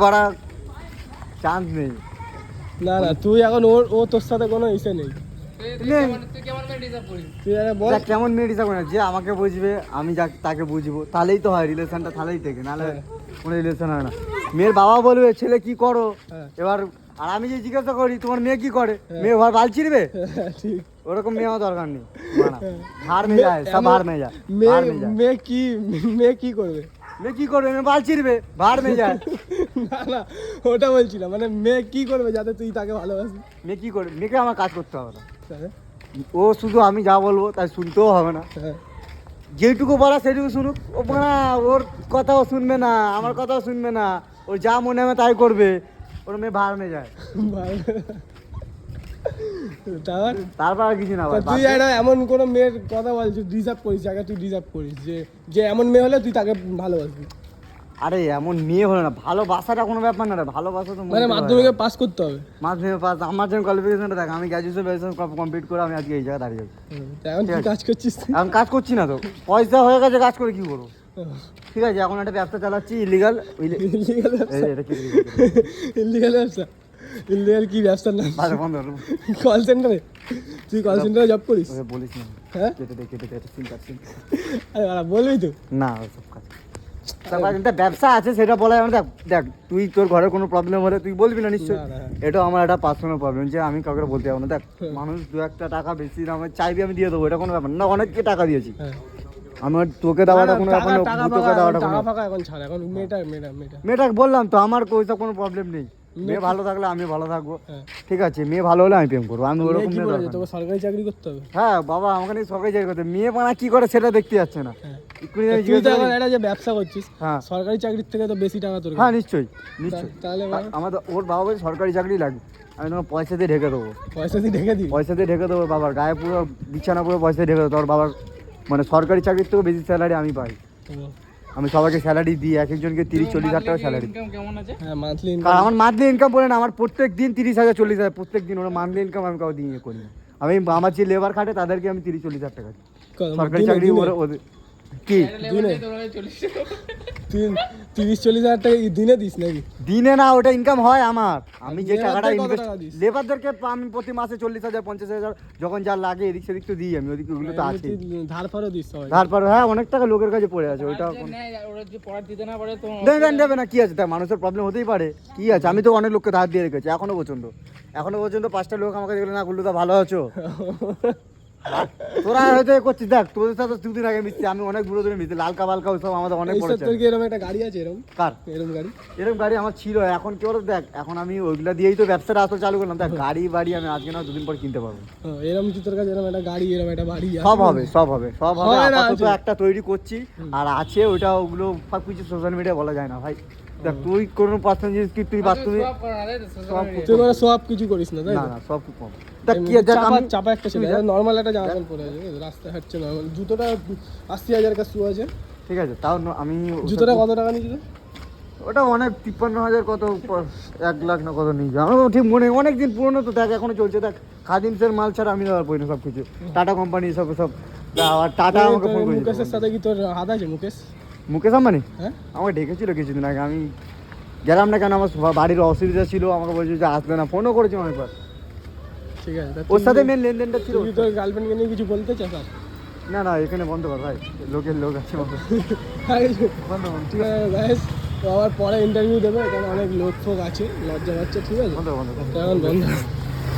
বাড়া চান্স নেই। না না তুই এখন ও তোর সাথে কোনো ইসে নেই। কেমন মেয়ে ডিসাইড করে যে আমাকে বুঝবে আমি তাকে বুঝবো, তাহলেই তো হয় রিলেশনটা, তাহলেই থেকে, নাহলে কোনো রিলেশন হয় না। মেয়ের বাবা বলবে ছেলে কি করো, এবার আর আমি যে জিজ্ঞাসা করি তোমার মেয়ে কি করে, মেয়ে ঘর বাল ছিড়বে, ওরকম মেয়ে আমার দরকার নেই। হার মেয়ে যায়, সব হার মেয়ে যায়। মেয়ে কি করবে, মেয়ে কি করবে, মেয়ে বাল ছিড়বে, ভাড় মেয়ে যায়। না না ওটা বলছিলাম, মানে মেয়ে কি করবে যাতে তুই তাকে ভালোবাসি। মেয়ে কি করবে, মেয়েকে আমার কাজ করতে হবে না, ও শুধু আমি যা বলবো তাই শুনতেও হবে না, যেটুকু বলা সেটুকু শুনুক। ও না ওর কথাও শুনবে না, আমার কথাও শুনবে না, ওর যা মনে হবে তাই করবে, ওর মেয়ে ভাড় মেয়ে যায়। তারপর আর কিছু না। তুই একটা এমন কোনো মেয়ের কথা বলছিস ডিজার্ভ করিস, যাকে তুই ডিজার্ভ করিস, যে এমন মেয়ে হলে তুই তাকে ভালোবাসবি। আরে এমন মেয়ে হলো না, ভালোবাসাটা কোনো ব্যাপার না রে, ভালোবাসা তো মানে মাধ্যমিকে পাস করতে হবে। মাধ্যমিকে পাস, আমার যেমন কোয়ালিফিকেশনটা দেখ, আমি গ্র্যাজুয়েশন কমপ্লিট করে আমি আজকে এই জায়গায় দাঁড়িয়ে আছি। এখন তুই কাজ করছিস? এখন কাজ করছি না তো, পয়সা হয়ে গেছে, কাজ করে কি করবো? ঠিক আছে, এখন একটা ব্যবসা চালাচ্ছি ইলিগাল। ইলিগাল ব্যবসা? ইলিগাল কি ব্যবসার নাম? কল সেন্টারে? তুই কল সেন্টারে জব করিস? বলিস না, হ্যাঁ আরে বলবি তো না, সব কাজ ব্যবসা আছে সেটা বলা যাবে না। দেখ তুই তোর ঘরে কোনো প্রবলেম হলে তুই বলবি না নিশ্চয়ই, এটা আমার একটা পার্সোনাল প্রবলেম যে আমি কাউকে বলতে যাবো না। দেখ মানুষ দু একটা টাকা বেশি আমার চাইবি, আমি দিয়ে দেবো, এটা কোনো ব্যাপার না। অনেককে টাকা দিয়েছি, আমার তোকে দেওয়াটা কোনো ব্যাপার না, তোকে দেওয়াটা কোনো ব্যাপার। এখন ছাড়, এখন মেয়েটা বললাম তো, আমার ওইসব কোনো প্রবলেম নেই। মেয়ে ভালো থাকলে আমি ভালো থাকবো, ঠিক আছে। মেয়ে ভালো হলে আমি প্রেম করবো, আমি ওরকম তোকে সরকারি চাকরি করতে হবে। হ্যাঁ বাবা, আমাকে নিয়ে সরকারি চাকরি করতে, মেয়ে পানা কি করে সেটা দেখতে যাচ্ছে না। তুই তো এখন একটা যে ব্যবসা করছিস, সরকারি চাকরির থেকে তো বেশি টাকা তোর। হ্যাঁ নিশ্চয়ই নিশ্চয়ই। তাহলে আমাদের ওর বাবা বলে সরকারি চাকরি লাগবে, আমি তোমার পয়সা দিয়ে ঢেকে দেবো। পয়সা দিয়ে ঢেকে দিই? পয়সা দিয়ে ঢেকে দেবো, বাবার গায়ে পুরো বিছানা পুরো পয়সা দিয়ে ঢেকে দেবো। তোর বাবার মানে সরকারি চাকরির থেকেও বেশি স্যালারি আমি পাই। আমি সবাইকে স্যালারি দিই, এক একজনকে 30-40 হাজার টাকা স্যালারি। আমার মান্থলি ইনকাম বলে না, আমার প্রত্যেক দিন 30,000 40,000 প্রত্যেক দিন, ওরা মান্থলি ইনকাম আমি কাউ দিয়ে করি না। আমি আমার যে লেবার খাটে তাদেরকে আমি 30-40 হাজার টাকা দিই। সরকারি চাকরি ওদের কি 30-40 হাজার টাকা দিনে দিস নাকি? দিনে না, ওটা ইনকাম হয় আমার। আমি যে টাকাটা ইনভেস্ট লেবারদেরকে আমি প্রতি মাসে 40,000 50,000 যখন যা লাগে এদিক সেদিক তো দিই আমি, ওদিকে ওগুলো তো আছে। ধার ফারও দিস? ধার ফার হ্যাঁ, অনেক টাকা লোকের কাছে পড়ে আছে, ওইটা দেবে না। কি আছে, তাই মানুষের প্রবলেম হতেই পারে, কি আছে। আমি তো অনেক লোককে ধার দিয়ে রেখেছি এখনো পর্যন্ত 5টা লোক আমাকে দেখলে না, গুল্লুদা ভালো আছো। তোরা হয়তো করছিস, দেখ তোদের সাথে 2 দিন আগে মিশছি, আমি অনেক দূরে দূরে মিশছি, লালকা বালকা ওইসব আমাদের অনেক পড়েছে। তোর কি এরকম একটা গাড়ি আছে? কার এরকম গাড়ি আমার ছিল, এখন কি বলতো দেখ, এখন আমি ওইগুলা দিয়েই তো ব্যবসাটা আসলে চালু করলাম। দেখ গাড়ি বাড়ি আমি আজকে না 2 দিন পর কিনতে পারবো। এরকম কি তোর কাছে এরকম একটা গাড়ি, এরকম একটা বাড়ি? সব হবে আপাতত একটা তৈরি করছি, আর আছে ওইটা, ওগুলো সব কিছু সোশ্যাল মিডিয়া বলা যায় না ভাই। দেখ তুই কোনো পার্সোনাল জিনিস কি তুই বাথরুমে সব কিছু করিস না, তাই না? সব খুব কম। দেখ কি আছে, চাপা একটা ছেলে নরমাল একটা জামা প্যান্ট পরে আছে, রাস্তায় হাঁটছে নরমাল, জুতোটা 80,000 টাকা শু আছে, ঠিক আছে। তাও আমি জুতোটা কত টাকা নিয়েছিল? ওটা অনেক 53,000 কত 1 লাখ না কত নিয়ে যাও, আমার ঠিক মনে, অনেক দিন পুরনো তো। দেখ এখনো চলছে। দেখ খাদিমসের মাল ছাড়া আমি দেওয়ার পড়ি না সব কিছু, টাটা কোম্পানি সব আর টাটা আমাকে ফোন করেছে। মুকেশের সাথে কি তোর হাত আছে? মুকেশ আম্বানি আমাকে ডেকেছিল কিছুদিন আগে, আমি গেলাম না কেন, আমার বাড়ির অসুবিধা ছিল, আমাকে বলছে যে আসবে না, ফোনও করেছি অনেকবার। ঠিক আছে, ওর সাথে মেন লেনদেনটা ছিল। তুই তোর গার্লফ্রেন্ডকে নিয়ে কিছু বলতে চাস? না না, এখানে বন্ধ কর ভাই, লোকের লোক আছে বন্ধ। ঠিক আছে, আবার পরে ইন্টারভিউ দেবে, এখানে অনেক লোক ফোক আছে, লজ্জা পাচ্ছে। ঠিক আছে, বন্ধ এখন বন্ধ।